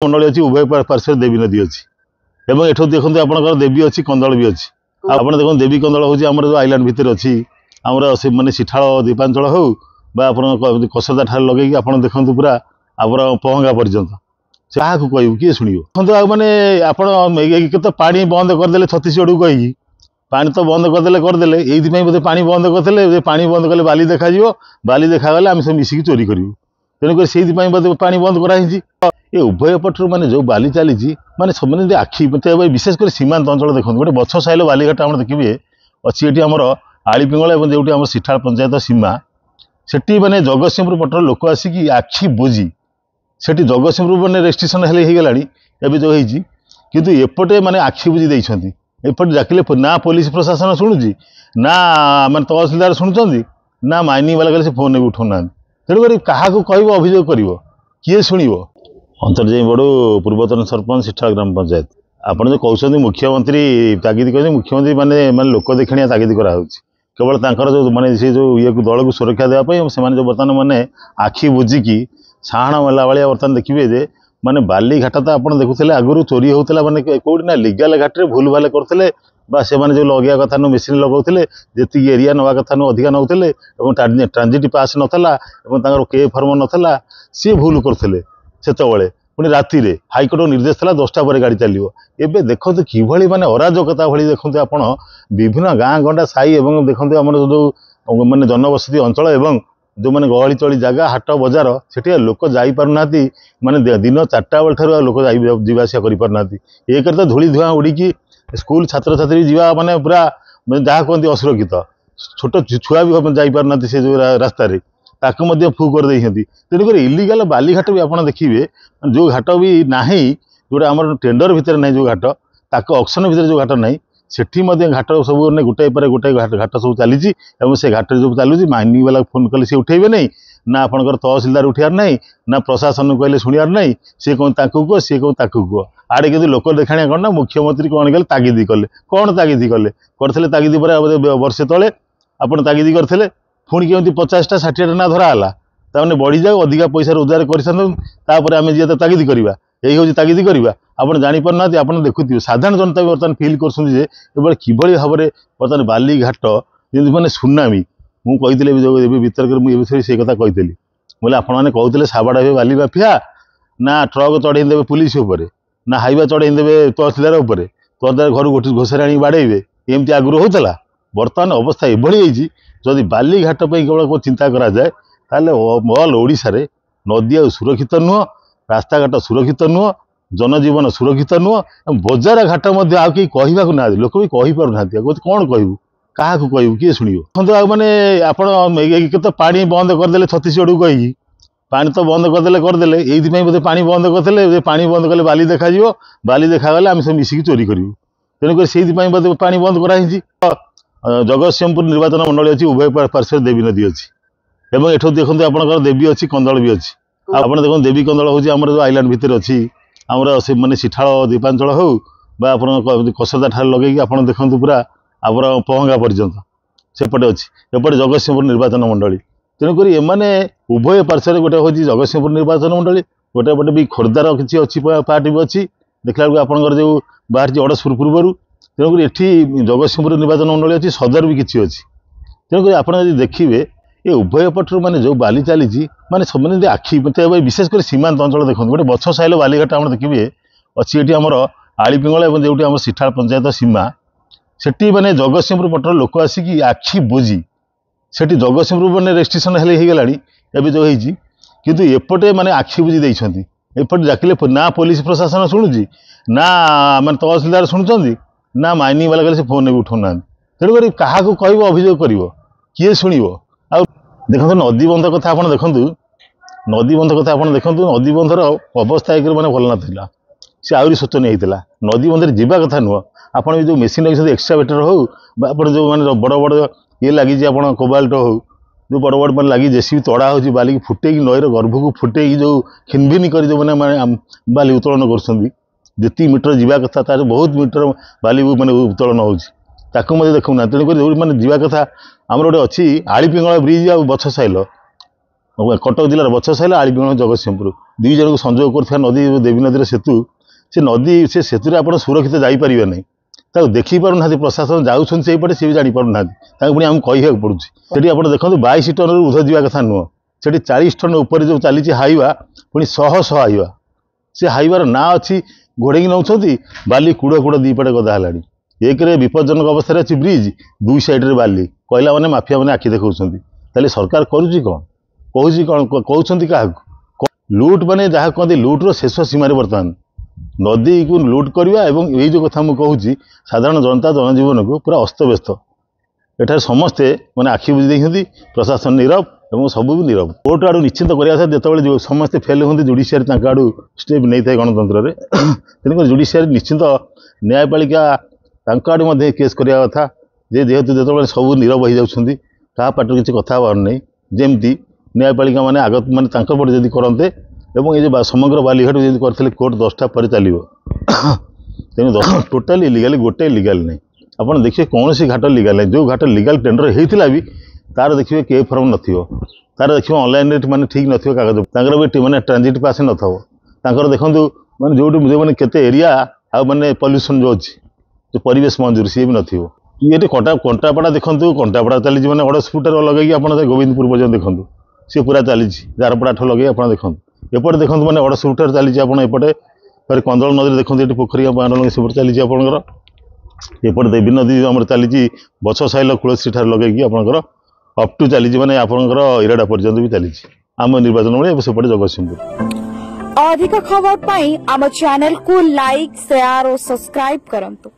मंडली अच्छी उभय पार्श्व देवी नदी अच्छी एवं एठू देखते आपंकर देवी अच्छी कंदल भी अच्छी आप देखो देवी कंदल हूँ आम जो आईलैंड भितर अच्छी आमर से मैंने सीठाड़ द्वीपांचल हो कसरदा ठार लगे आप देखते पूरा आपर पहंगा पर्यंत से क्या कहू किए शुण मैंने आप पा बंद करदे छत्तीसगढ़ को कही पा तो बंद करदे ये बोधे पा बंद करते पा बंद कले बाली देखा बाली देखागले आम सब मिसिकी चोरी करूँ तेणुक से बोधे पा बंद कराई ये उभय पटर माने जो बाली चली माने सब आखि विशेषकर सीमांत अंचल देखते गोटे बछ साइल बालीघाट आप देखिए अच्छी ये आमर आलीपिंगल और जो आम सीठाड़ पंचायत सीमा से मैंने जगतसिंहपुर पटर लोक आसिक आखि बुझी से जगतसिंहपुर मैंने रेस्ट्रिक्शन है जो होती किंतु एपटे माने आखि बुझी देइछंती एपटे डाकिले ना पुलिस प्रशासन शुणुची ना माने तहसीलदार शुणुचंती ना माइनिंग वाला से फोन भी उठाऊना तेणुक क्या कह अभियोग कर किए शुण अंतर्जाई बड़ू पूर्वतन सरपंच सीठाड़ ग्राम पंचायत आपड़ जो कहते मुख्यमंत्री तागिद कहते मुख्यमंत्री माने लोक देखणिया तागिद कराऊँ केवल तांकर जो माने से जो ये दल को सुरक्षा देवाई से जो बर्तमान माने आखि बुझिकी छाण मेला भाया बर्तमान देखिए माने बाली घाट तो आप देखुले आगुरी चोरी होता माने कौटी ना लिगाल घाटे भूल भाल करते से जो लगे कथा नु मेसीन लगाते जी एरिया नवा कथा नु अधिका नौते ट्रांजिट पास नाला के फर्म नाला सी भूल करते से पुणी राति हाइकोर्ट निर्देश था 10टा पर गाड़ी चलो एवं देखो कि माने अराजकता भाई देखते आप विभिन्न गाँ गंडा साई और देखते आम जो माने जनबसती अंचल एवं जो मैंने गहली चली जगह हाट बजार से लोक जापारना माने दिन 4टा बेल ठार लोक जावासिया करना एक तो धूली धुआं उड़ी स्कूल छात्र छात्री जीवा माने पूरा जहाँ कहते असुरक्षित छोट छुआ भी जापारना से जो रास्ता ताकू फू कर तेणुक इलिगाल बालीघाट भी आप देखिए जो घाट भी ना जोटा आम टेंडर भितर ना जो घाट ताक ऑक्शन भितर जो घाट ना सेठी घाट सब गोटे पर गोटे घाट सब चली से घाट जो चलुची माइनिंग वाला फोन कले सी उठेबे नहीं ना आपंकर तहसीलदार उठार ना ना प्रशासन को कहले शुणार ना सी कौन कह सी कौन ताकू कह आड़े कि लोक देखाणिया कौन ना मुख्यमंत्री कौन कले तागिदी कले कौन तागिदी कले करते तागिदी पर वर्षे तले आप तागिदी करते पुणी केमती 50टा 60टा ना धराला ताने बढ़ी जाऊ अधिका पैसा रोजगार कर आम जी तागिदी करवा यही हूँ तागिदी करवा आप जापारना आप देखुए साधारण जनता भी बर्तमान फिल कर कि भाव में बर्तमान बालीघाट जमी मैंने सुनामी मुझे वितर्क मुझे से कथा कही बोले आपने कहते साबाड़ हे बाली माफिया ना ट्रक चढ़ेदेवे पुलिस ना हाइवा चढ़ेदेवे तहसीलदार तहसीलदार घर घोषार आनी बाड़े एमती आगुरी होता बर्तमान अवस्था एभली जदि बालीघाट केवल चिंता करा जाए ताले ऑल ओडिशा रे नदी आ सुरक्षित नुह रास्ताघाट सुरक्षित नुह जनजीवन सुरक्षित नुह बजार घाट आ कह ना लोक भी कही पार ना कौन कहू क्या कहू किए शुण मैंने आप पा बंद करदे छत्तीसगढ़ को कही पा तो बंद करदे ये बोधे पा बंद करते पा बंद कले बाली देखा बाली देखागले आम सब मिसिकी चोरी करूँ तेणुक से बोधे पा बंद कराई जगतसिंहपुर निर्वाचन मंडली अच्छी उभय पार्श्व देवी नदी अच्छी एवं एठू देखते आपंकर देवी अच्छी कंदल भी अच्छी आप देखो देवी कंदल हूँ आम जो आईलैंड भितर अच्छी आमर से मैंने सीठाड़ द्वीपांचल हो कसरदा ठार लगे आप देखते पूरा आपर पहंगा पर्यंत सेपटे अच्छी एपटे जगतसिंहपुर निर्वाचन मंडली तेणुक एमाने उभय पार्श्व गोटे हूँ जगतसिंहपुर निर्वाचन मंडली गोटे पटे भी खोर्धार किसी अच्छी पार्टी भी अच्छी देखला बेलू आपंकर जो बाहर अड़सपुर पूर्वर तेणुक ये जगतसिंहपुर निर्वाचन मंडली अच्छी सदर भी किसी अच्छी तेणुक आप देखिए ये उभय पटर माने जो बाली चली माने सब आखि विशेषकर सीमांत अंचल देखते गोटे बछ साइल बालीघाट आप देखिए अच्छी ये आमर आलीपिंगल और जो आम सीठाड़ पंचायत सीमा से मैंने जगतसिंहपुर पटर लोक आसिक आखि बुझी से जगतसिंहपुर मैंने रेस्ट्रिक्शन है जो होती किंतु एपटे माने आखि बुझी देइछंती एपटे डाकिले ना पुलिस प्रशासन शुणुची ना माने तहसीलदार शुणुचंती ना माइनिंग वाला से फोन भी उठाऊना तेणुक क्या कह अभियोग कर किए शुण आ देखो नदी बंध कथा आप देखु नदी बंध कथा आप देखु नदी बंधर अवस्था एक मैंने भल ना सी आहरी शोचनीय होता नदी बंधे जावा कथा नुह आप जो मेसीन लगे एक्सकावेटर हो जो मैंने बड़ बड़ ये लगी आप कोबाल्ट हो जो बड़ बड़ मैंने लगी जेसीबी तड़ा हो बाली की फुटे नईर गर्भ को फुटे जो खिनभिन कर जो मैंने बाली उत्तोलन कर मीटर जावा कथा तार बहुत मीटर बाली मैंने उत्तोलन हो देखुना तेणुक जो मैंने जावा कथा आमर गोटे अच्छी आलीपिंगल ब्रिज आ बछ साइल कटक जिलार बछसाइल आलीगण जगतसिंहपुर दुई जन को संजोग कर नदी देवी नदी सेतु से नदी से सेतु आप सुरक्षित जापारे ना देखी पार ना प्रशासन जाऊँच से पटे सी भी जापार ना पुणी आम कह पड़ी आप देखो 22 टन ऊर्ध जावा कथा नुह से 40 टन उपर जो चली हाइवा पुणी शह शह हाइवा से हाइवार ना अच्छी घोड़े नौ बाली कूड़ कूड़ दीपटे गदा है एक विपज्जनक अवस्था अच्छी ब्रिज दुई साइड्रे बाली कहला मैंने माफिया मैंने आखि देखा सरकार करुच्ची कौन कहते क्या लुट मैंने जहाँ कहते लुट्र शेष सीमार बर्तमान नदी को लुट करवा यही जो कथा मुझे साधारण जनता जनजीवन को पूरा अस्तव्यस्त एठार समस्ते मैंने आखि बुझी प्रशासन नीरव और सब भी नीरव कोर्ट आड़ निश्चित करवा जो समस्ते फेल होती जुडिशियरी आड़ स्टेप नहीं था गणतंत्र में तेणुक जुडिशियरी निश्चित न्यायपालिका आड़ केस करवा कथा जेहेतु जो सब नीरव हो जाती क्या पार्टी किसी कथा नहीं जमती न्यायपालिका मैंने आगत मैंने पटे जब करते ये जो समग्र बालीघाट जब करते कोर्ट 10टा पर चलो तेणु 10 टोटाली इलिगाल गोटे लिगाल नहीं आपड़ देखिए कौन सी घाट लिगाल नहीं जो घाट लिगाल टेंडर होता भी तार देखिए के फर्म न तार देखिए ऑनलाइन रेट माने ठीक न कागज भी मैंने ट्रांजिट पास न देखो मैंने जो मैंने केते एरिया आ माने पॉल्यूशन जो अच्छी जो परिवेश मंजूरी सी भी न ये कंटापड़ा देखो कंटापड़ा चली मैंने अड़सपुटार लगे आप गोविंदपुर पर्यटन देखो सी पूरा चली जारपड़ा आठ लगे आप देखो एपटे देखो मैंने अड़सपुटार चली आपटे फिर कंदल नदी देखते ये पोखरी पांडल सेपटे चली आपंकर देवी नदी आम चली बछसाइल कुलश्री ठार लगे आपंकर अप टू चली मैंने आपंकर इराडा पर्यटन भी चली आम निर्वाचन बेले सेपटे जगतसिंहपुर। अधिक खबर पाई आम चैनल को लाइक शेयर और सब्सक्राइब करंतु।